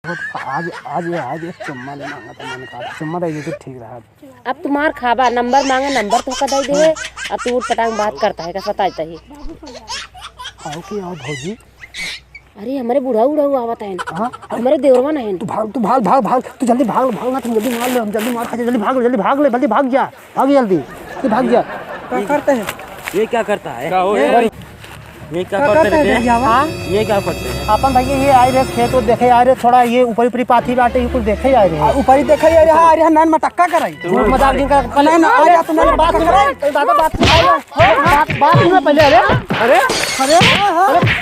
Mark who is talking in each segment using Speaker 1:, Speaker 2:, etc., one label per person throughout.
Speaker 1: आज आज आज एक चुम्मा ले मांगा था, मैंने कहा चुम्मा दे दे तो ठीक रहा।
Speaker 2: अब तुम्हार खाबा नंबर मांगे नंबर तो कदा दे। अब तू उठ पटांग बात करता है कैसा ताजता ही।
Speaker 1: आओ कि आओ भौजी।
Speaker 2: अरे हमारे बूढ़ा आवत है।
Speaker 1: हाँ
Speaker 2: हमारे देवरवा नहीं।
Speaker 1: तू भाग तू जल्दी भाग ना, तुम जल्दी मार ले, हम जल्दी मार खाते, जल्दी भाग ले, जल्दी भाग जा जल्दी भाग जा।
Speaker 3: क्या करते हैं?
Speaker 4: ये क्या करता है? ये क्या करते हैं?
Speaker 1: हाँ
Speaker 4: ये क्या करते हैं?
Speaker 1: अपन भैया ये आए रहे खेत तो देखे आए रहे, थोड़ा ये ऊपरी पाथी बाटे कुछ देखे आए रहे।
Speaker 3: ऊपरी देखा यार, हाँ अरे नैन मटक्का कराई
Speaker 1: झूठ मजाक नहीं कर कल
Speaker 3: ना आ जा, तुमने बात कराई
Speaker 1: बात सुना पहले। अरे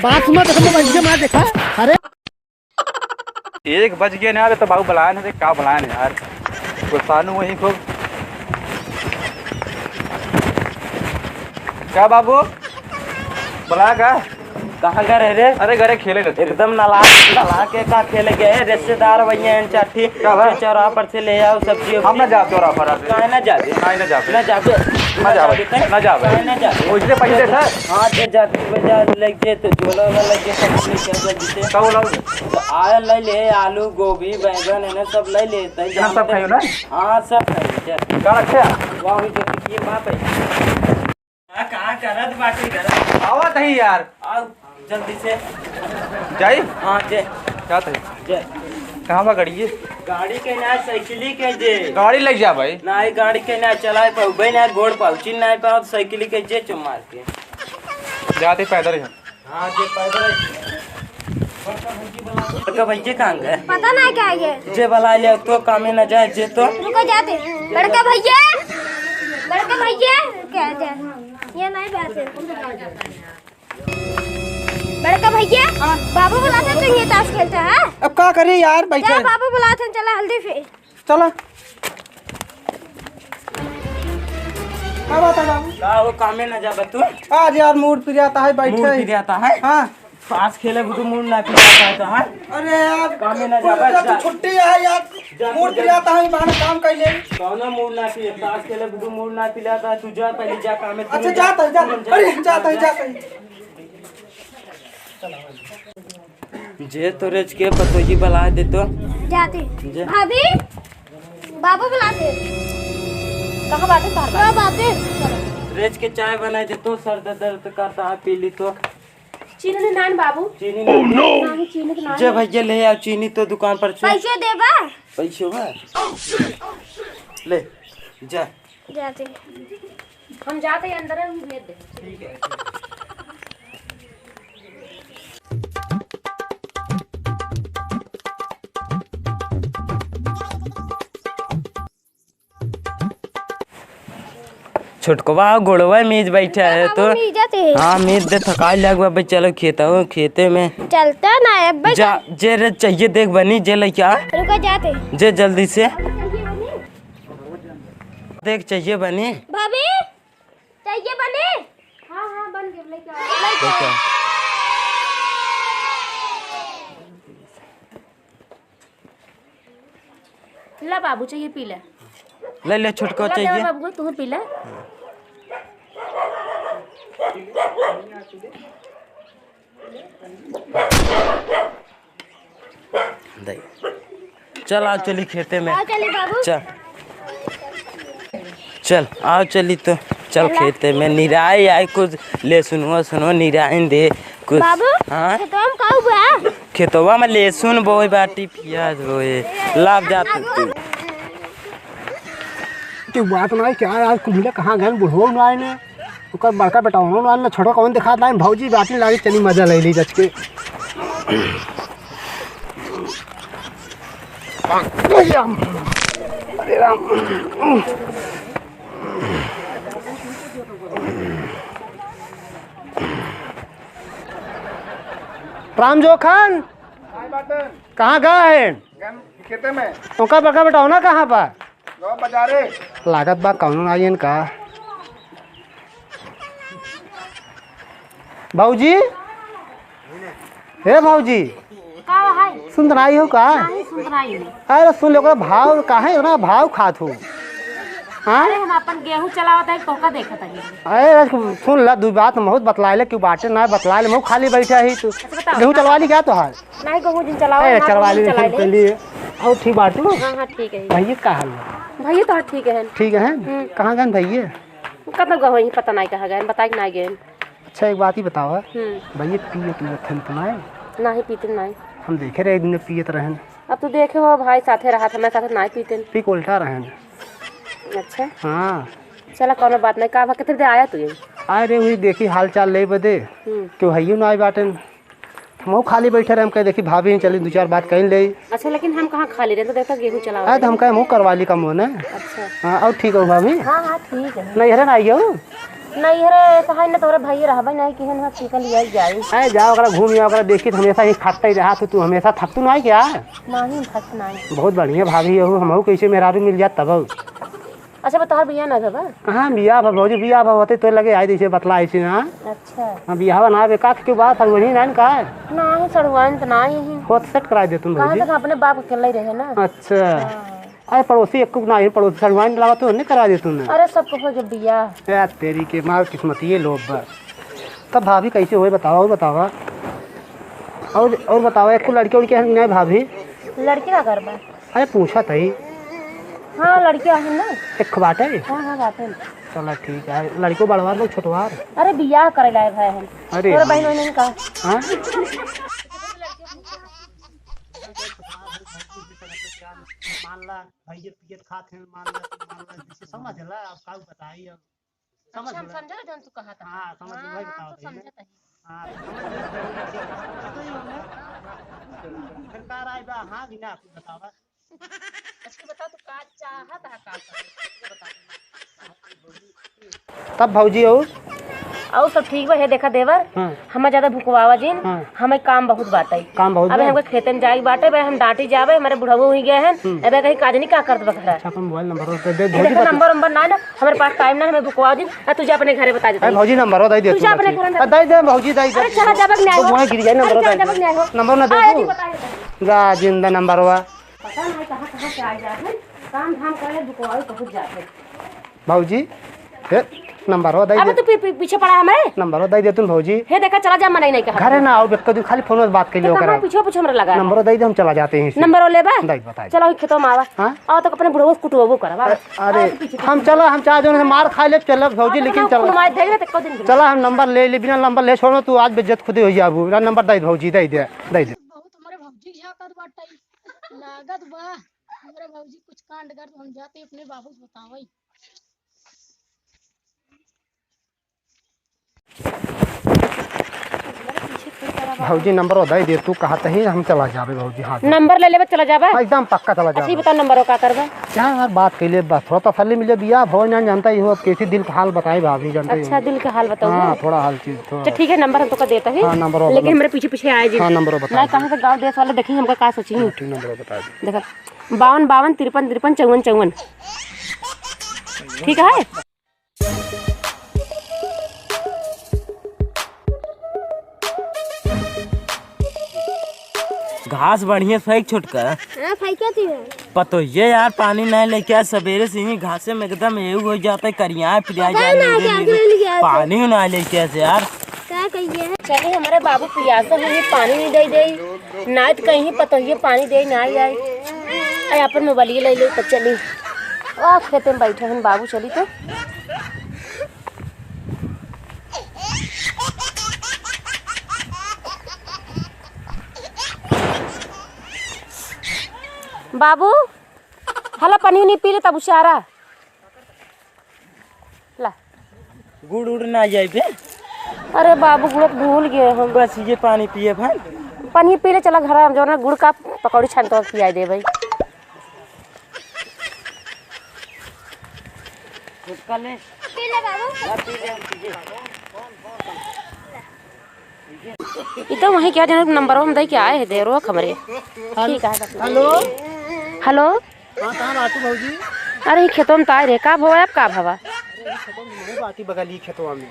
Speaker 1: बात सुना तो हम बंदे मार देखा। अरे
Speaker 5: 1 बज गया ना यार, तो बाबू बुलाया नहीं, क्या बुलाया नहीं यार, गुस्सानु वहीं खूब। क्या बाबू बुलाया क्या?
Speaker 4: कहाँ गए रहे रे?
Speaker 5: अरे घरे खेले रहते
Speaker 4: एकदम नला के का खेले गए रिश्तेदार भैया चाठी चौराहा पर से ले आओ सब्जी।
Speaker 5: हम ना जाते और ऑफर आते
Speaker 4: काहे ना जाते?
Speaker 5: ना जाते
Speaker 4: ना जाते
Speaker 5: ना जाते उसने पैसे था।
Speaker 4: हाँ जे जाते बाजार लग जे तो झोला लग जे सब क्या जल्दी से
Speaker 5: क्या बोला?
Speaker 4: तो आयल ले ले, आलू गोभी बैंगन है ना सब ले ले तई
Speaker 5: ना सब खाइयो ना।
Speaker 4: हाँ सब खाइए।
Speaker 5: क्या रखे
Speaker 4: वाह ये बात है। कहाँ करत बाटी घर
Speaker 5: आवत है यार,
Speaker 4: आओ जल्दी से
Speaker 5: जाई।
Speaker 4: हाँ जे
Speaker 5: क्या था
Speaker 4: जे
Speaker 5: कहाँ बा गाड़ी?
Speaker 4: गाड़ी के ना साइकिल के जे
Speaker 5: गाड़ी लग जा भाई।
Speaker 4: ना ही गाड़ी के ना चलाए पाऊ भाई ना गोड़ पाऊ चिन ना पाऊ साइकिल के जे चुम मार के
Speaker 5: जाते पैदल ही।
Speaker 4: हाँ जे पैदल बड़का भैया कहाँ गए?
Speaker 6: पता ना क्या ये।
Speaker 4: जे बुला ले तो कामे न जाए जे तो
Speaker 6: रुको जाते लड़का भैया क्या जा ये नहीं बात है। लड़का भैया बाबू बुलाते तो ये ताश खेलता है।
Speaker 3: अब क्या करें यार, बैठे
Speaker 6: जा बाबू बुलाते हैं, चला हल्दी फिर
Speaker 3: चलो। क्या बात है बाबू?
Speaker 4: का वो कामे न जा तू
Speaker 3: आज यार मूड फिर आता है, बैठे
Speaker 4: मूड फिर आता है।
Speaker 3: हाँ
Speaker 4: पास खेले तो मूड ना फिर आता है।
Speaker 3: अरे यार
Speaker 4: कामे न जा
Speaker 3: तो छुट्टी है यार, मूड फिर आता है, बाहर काम कर ले।
Speaker 4: कौन मूड ना पिले पास खेले तो मूड ना पिलाता है। तू जा पहले जा कामे।
Speaker 3: अच्छा जाता है।
Speaker 4: जे तो रेज के पतोजी बुला दे तो
Speaker 6: जाते
Speaker 4: जे
Speaker 6: भाभी बाबू बुलाते
Speaker 2: कहाँ बातें कर
Speaker 6: क्या बातें।
Speaker 4: रेज के चाय बनाए दे तो सर दर्द करता है, पी ली तो
Speaker 2: चीनी नान बाबू
Speaker 4: चीनी
Speaker 6: नहीं चीनी के
Speaker 4: जे भैया ले आओ चीनी तो दुकान पर से
Speaker 6: पैसे देबा।
Speaker 4: पैसे बा ले जा।
Speaker 6: जाते
Speaker 2: हम जाते हैं अंदर हम भेज दे।
Speaker 4: ठीक है छोटकवा गोड़वा मीज बैठा है तो हाँ मीज दे थका लगवा भाई। चलो खेते में
Speaker 6: चलता ना है
Speaker 4: जा जे रे चाहिए देख बनी जे ले क्या
Speaker 6: रुको जाते
Speaker 4: जे जल्दी से देख चाहिए बनी
Speaker 6: भाभी चाहिए बने। हाँ बन गए लेके आओ।
Speaker 2: ला बाबू चाहिए पी ले।
Speaker 4: ले छोटका चाहिए
Speaker 2: बाबू तू पी ले।
Speaker 4: चल आओ चली खेते में।
Speaker 6: आओ चली बाबू।
Speaker 4: चल आओ चली तो चल खेते में निराई आए कुछ ले सुनो निराई दे कुछ।
Speaker 6: बाबू
Speaker 4: हाँ
Speaker 6: खेतवा में का हुआ?
Speaker 4: खेतवा में लहसुन बोए बाटी प्याज बोए लाभ जाते
Speaker 1: तो बात ना क्या यार, कुछ मिले कहाँ गए बुढ़ो ना आए ने ओकर बड़का बेटा होनो ना छोटा कौन दिखा लाइन भौजी बात नहीं लागी, चली मजा ले ली जच के। अरे राम राम जोखन कहाँ गए हैं?
Speaker 3: खेते में
Speaker 1: ओकर बड़का बेटा होना कहाँ पर?
Speaker 3: बाजारे
Speaker 1: लागत बा कौन आयन का भाऊजी। हे भाऊजी
Speaker 2: का है
Speaker 1: सुंदराई हो का?
Speaker 2: नहीं सुन रही है।
Speaker 1: अरे सुन लो भाव काहे ना भाव खात हो। हाँ
Speaker 2: अरे हम अपन गेहूं चलावत है तोका देखत है।
Speaker 1: अरे सुन ला दू बात बहुत बतलाए क्यों बाटे ना बतलाए मैं खाली बैठा ही तू गेहूँ चलवा ली क्या तो हाल
Speaker 2: नहीं गेहूं जिन चलाओ
Speaker 1: अरे
Speaker 2: ना
Speaker 1: चलवा ली
Speaker 2: चला ले।
Speaker 1: लिए और ठीक बाटू
Speaker 2: हां हां ठीक है
Speaker 1: भैया का हाल है
Speaker 2: भैया तो ठीक है।
Speaker 1: ठीक है कहाँ गए भैया
Speaker 2: कतना गहई पता नहीं कहा गए बताई नहीं गए।
Speaker 1: अच्छा एक बात ही बताओ भैया पिए तो
Speaker 2: नहीं पीते नहीं
Speaker 1: हम देखे रहे एक दिन पियत रहन
Speaker 2: अब तू देखे हो भाई साथे रहा था मैं साथे नहीं पीते।
Speaker 1: पी को उल्टा रहन
Speaker 2: अच्छा
Speaker 1: हाँ
Speaker 2: चला कोनो बात नहीं का कितने दे आया तू
Speaker 1: आए रे वही देखी हाल चाल ले बदे क्यों है ना आए बाटन हम खाली बैठे रहे हम कहे देखी भाभी चली 2-4 बात कहीं ले।
Speaker 2: अच्छा लेकिन हम कहाँ खाली रहे तो देखा गेहूं चला
Speaker 1: आए तो हम कहे मुँह करवा ली का मोन है।
Speaker 2: अच्छा
Speaker 1: हाँ और ठीक हो भाभी
Speaker 2: हाँ हाँ ठीक है
Speaker 1: नहीं हरे ना आई हो
Speaker 2: नहीं अरे तो है ना तोरे भाई रहबे नहीं कि हम ठीक लिया जाए
Speaker 1: अरे जाओ अगर घूम जाओ अगर देखी तो हमेशा ही खाटता ही रहा तो तू हमेशा थकतू ना क्या
Speaker 2: नहीं फट नहीं।
Speaker 1: बहुत बढ़िया भाभी हो हम कैसे मेहरारू मिल जात तब
Speaker 2: अच्छा बता बिया ना बाबा
Speaker 1: हाँ बिया भौजी बिया होते तो लगे आई जैसे बतला ऐसे ना
Speaker 2: अच्छा
Speaker 1: हाँ बिया ना बेका के बात वही ना का
Speaker 2: नहीं सड़वाइन तो नहीं ही
Speaker 1: खुद सेट करा दे तुम
Speaker 2: कहाँ तक अपने बाप अकेले ही रहे ना।
Speaker 1: अच्छा अरे पड़ोसी एक ना ही पड़ोसी सड़वाइन लगा तो नहीं करा दे तुमने।
Speaker 2: अरे सबको हो जब बिया
Speaker 1: यार तेरी के माल किस्मती है लोग तब भाभी कैसे हुए बताओ और बताओ और बताओ एक लड़की उड़की है नहीं भाभी
Speaker 2: लड़की का कर बा
Speaker 1: अरे पूछा था ही
Speaker 2: हाँ लड़कियां है ना
Speaker 1: एक बात है
Speaker 2: हाँ हाँ बात है।
Speaker 1: चलो ठीक है लड़को बड़वार लोग छोटवार
Speaker 2: अरे बिया करे लायक है हम
Speaker 1: अरे
Speaker 2: तोरे बहन ने कहा
Speaker 1: हाँ मान ला भैया पियत खाते हैं मान ला जैसे समझ ला आप का बताइए समझ
Speaker 2: हम समझा जन तू कहा था।
Speaker 1: हाँ समझ वही बताओ
Speaker 2: समझा
Speaker 1: हाँ फिर कार आए बा हाँ बिना आप बतावा
Speaker 2: अच्छा बता तू का चाहत है का
Speaker 1: तब भौजी
Speaker 2: और सब ठीक बा है देखा देवर हमें ज्यादा भुकवावा जिन हमें काम बहुत बाटे
Speaker 1: काम बहुत
Speaker 2: अबे हमके खेते में जाई बाटे बे हम डांटी जावे हमारे बुढ़ावो हुई गए हैं अबे कहीं काज नहीं का करत बखरा।
Speaker 1: अच्छा अपन मोबाइल नंबर दे दे
Speaker 2: देखो नंबर ना हमारे पास टाइम ना हमें भुकवा दिन तू जा अपने घरे बता दे
Speaker 1: भौजी नंबर दे दे
Speaker 2: तू जा अपने घर
Speaker 1: दे दे भौजी दे दे
Speaker 2: अरे चला जाबक नहीं
Speaker 1: तो वहां गिर जाए नंबर दे नंबर ना दे जा जिंदा नंबर हुआ
Speaker 2: पता नहीं कहां से आ जाते काम धाम करे भुकवाई पहुंच जाते
Speaker 1: भौजी नंबर हो दे
Speaker 2: अब तू पीछे पड़ा है हमारे
Speaker 1: नंबर दे दे तुम भौजी
Speaker 2: हे देखा चला जा मनाई नहीं कहा
Speaker 1: घरे ना आओ बेक तू खाली फोन में बात कर लियो करा
Speaker 2: पीछे पीछे हमरा लगा
Speaker 1: नंबर दे दे हम चला जाते हैं
Speaker 2: नंबर ले बा
Speaker 1: दे बता
Speaker 2: चलो खेतों में आवा
Speaker 1: हां
Speaker 2: आओ तो अपने बुढ़ऊ कुटवो करा
Speaker 1: अरे हम चलो हम चाह जो मार खा ले चल भौजी लेकिन चलो
Speaker 2: मार देगे तो को दिन
Speaker 1: चला हम नंबर ले ले बिना नंबर ले छोड़ो तू आज बेइज्जत खुद हो जाबू नंबर दे भौजी दे दे
Speaker 6: बहुत हमारे भौजी क्या कर बाटाई लागत बा हमारे भौजी कुछ कांड कर हम जाते अपने बाबू से बतावई।
Speaker 1: भौजी नंबर दे दे तू कहते ही हम चला जाबे भौजी हां
Speaker 2: नंबर ले लेबे चला जाबे
Speaker 1: एकदम पक्का चला
Speaker 2: अच्छी
Speaker 1: जाबे
Speaker 2: बता नंबर का करबे
Speaker 1: क्या यार बात कर ले बस थोड़ा तसल्ली मिले दिया भौज ना जानता ही हो अब कैसे दिल का हाल बताई भाभी जानते ही
Speaker 2: अच्छा दिल का हाल बताओ
Speaker 1: हां थोड़ा हाल चीज थोड़ा
Speaker 2: अच्छा ठीक है नंबर हम तो का देता है
Speaker 1: हां नंबर
Speaker 2: लेकिन मेरे पीछे पीछे आए जी
Speaker 1: हां नंबर बता
Speaker 2: मैं कहां से गांव देश वाले देखी हमका का सोची
Speaker 1: ठीक नंबर बता दे
Speaker 2: देखा 52 52 53 53 54 ठीक है।
Speaker 4: घास बढ़िया फेंक छोटका
Speaker 6: हां फेंका थी
Speaker 4: पतो ये यार पानी नहीं लेके आज सवेरे से ही घासे में एकदम एऊ हो जाता है करिया पिया जा पानी नहीं लेके ऐसे यार
Speaker 6: क्या कहिए
Speaker 2: चलिए हमारे बाबू पियासा है पानी नहीं दे दे ना तो कहीं पता ये पानी दे ना आई आई अपन मोबाइल ले ले तो चली आ खेते में बैठे हैं बाबू चली तो बाबू हला पानी नहीं पी ले तब उशारा ला
Speaker 4: गुड़ उड़ ना जाए पे
Speaker 2: अरे बाबू गुड़ भूल गए हम
Speaker 4: बस ये पानी पिए भाई
Speaker 2: पानी पी ले चला घर जो ना गुड़ का पकौड़ी छान तो पिया दे भाई
Speaker 4: ले
Speaker 6: पी ले बाबू
Speaker 2: ये तो वहीं क्या जाने नंबर हम दे के आए हैं दे रो खबरे ठीक है
Speaker 1: हेलो
Speaker 2: हेलो
Speaker 1: हां कहां बाटू भौजी
Speaker 2: अरे खेतों में तार है का भवा आप का भवा
Speaker 1: खेतों में बाटी बगली खेतों में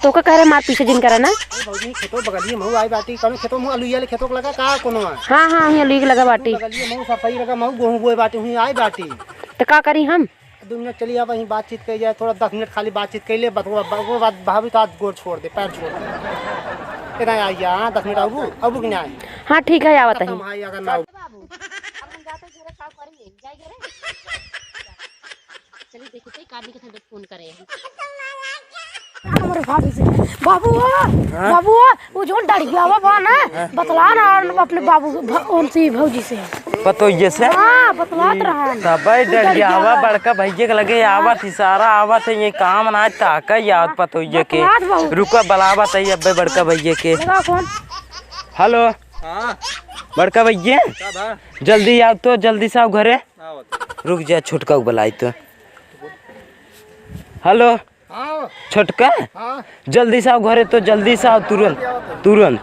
Speaker 2: तो का कह रहे मार पीछे जिन करा ना
Speaker 1: भौजी खेतों बगली में आई बाटी कौन खेतों में आलू वाले खेतों लगा का कोनो
Speaker 2: हाँ हाँ यहाँ लीक लगा बाटी
Speaker 1: बगली में सफाई लगा महू गेहूं बोए बाटी हुई आई बाटी
Speaker 2: तो का करी हम
Speaker 1: 2 मिनट चली आ वहीं बातचीत करी जाए, थोड़ा 10 मिनट खाली बातचीत कर ले, वो बात भाभी तो आज गोड़ छोड़ दे, पैर छोड़ दे। इतना आइए, हाँ 10 मिनट अबू कि नहीं?
Speaker 2: हाँ ठीक है आवत है
Speaker 1: भाई अगर ना
Speaker 2: बाबू अब हम जाते घरे काम करेंगे जाए घरे चलिए देखते काटने के साथ फोन करे
Speaker 6: हमारे भाभी से बाबू बाबू वो जो डर गया बा ना बतला ना अपने बाबू उनसे भौजी से
Speaker 4: पतोइये से
Speaker 6: हाँ बतलात रहा
Speaker 4: तब डर गया आवा बड़का भैया के लगे आवत इशारा आवत है, ये काम ना ताका याद पतोइये के रुका बलावत है अब्बे बड़का भैया के।
Speaker 6: कौन
Speaker 4: हेलो बड़का भैया जल्दी आओ तो, जल्दी से आओ घरे। रुक जा छोटका को बुलाई तो। हेलो छोटका जल्दी से आओ घरे तो, जल्दी से आओ तुरंत तुरंत।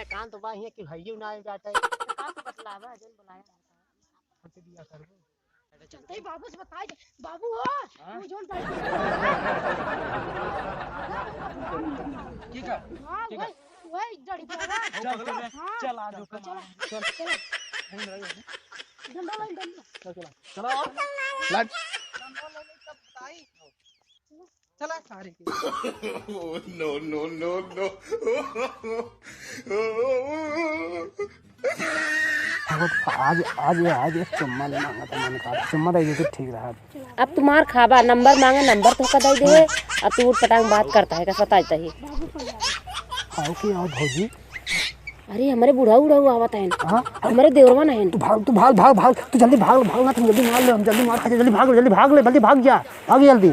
Speaker 1: कान तो बाही कि भैया ना आ जाता है,
Speaker 2: काम तो बतलावा जन बुलाया
Speaker 6: चलते ही बाबू से बताए बाबू हो वो जो डर
Speaker 3: ठीक है
Speaker 6: हाँ वही डर गया
Speaker 3: चल आ जाओ
Speaker 6: चल डंडा लाई डंडा
Speaker 3: चलो लट चला सारे
Speaker 1: आज एक चुम्मा ले मांगा था, मैंने कहा चुम्मा दे तो ठीक रहा।
Speaker 2: अब तुम्हार खाबा नंबर मांगे नंबर तो का दे दे अब तू उठ पटांग बात करता है का बताता ही
Speaker 1: आओ कि आओ भौजी।
Speaker 2: अरे हमारे बूढ़ा उड़ा आवत है
Speaker 1: हाँ
Speaker 2: हमारे देवरवा ना है
Speaker 1: तू भाग तू जल्दी भाग ना, तुम जल्दी मार ले, हम जल्दी मार खाते, जल्दी भाग ले जल्दी भाग जा जल्दी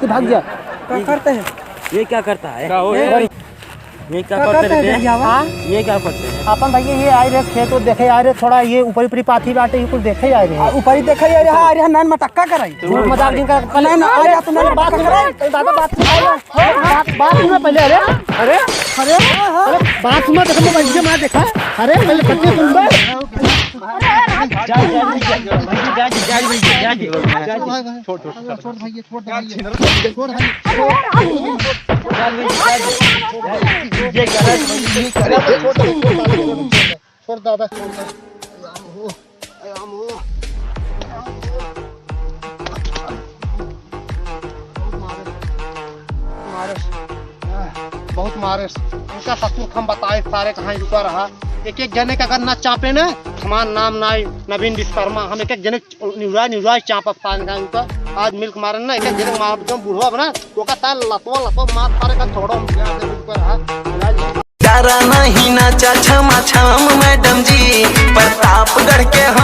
Speaker 1: भाग जा।
Speaker 3: क्या करते हैं?
Speaker 4: ये क्या करता है? ये क्या करते हैं? ये क्या करते हैं?
Speaker 1: अपन भैया ये आए रहे खेत देखे आए रहे, थोड़ा ये ऊपरी ऊपरी पाथी बाटे ये कुछ देखे आए रहे,
Speaker 3: ऊपर ही देखा यार, अरे नैन मटक्का कराई
Speaker 1: झूठ मजाक जिनका
Speaker 3: नहीं ना आ तू मैंने बात कर
Speaker 1: दादा बात सुनो पहले। अरे बात सुनो, देखो मोबाइल में देखा, अरे पहले बच्चे सुन छोड़ दादा बहुत मारे इनका ससुर हम बताए सारे कहाँ रुका रहा। एक एक जने का अगर ना चापे ना हमारा नाम ना नवीन विश्वकर्मा, हम एक एक जने निउराय चाप का आज मिल्क मारन ना एक एक जने मार जो बूढ़वा बना तो का ताल लतो मार सारे का छोड़ो रुका रहा।
Speaker 7: डरा नहीं ना चाचा